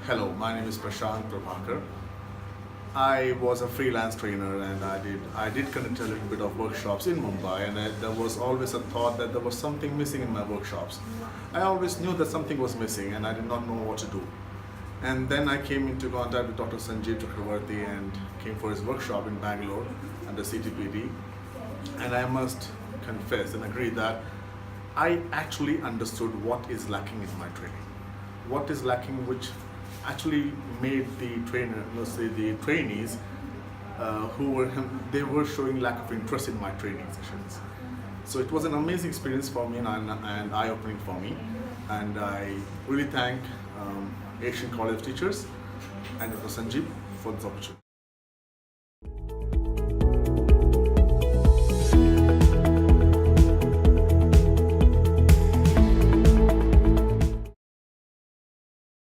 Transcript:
Hello, my name is Prashant Prabhakar. I was a freelance trainer and I did conduct a little bit of workshops in Mumbai, and there was always a thought that there was something missing in my workshops. I always knew that something was missing and I did not know what to do. And then I came into contact with Dr. Sanjeev Chakravarti and came for his workshop in Bangalore under CTPD. And I must confess and agree that I actually understood what is lacking in my training. What is lacking, which actually made the trainer, mostly the trainees, they were showing lack of interest in my training sessions. So it was an amazing experience for me and eye-opening for me. And I really thank Asian College of Teachers and Dr. Sanjeev for this opportunity.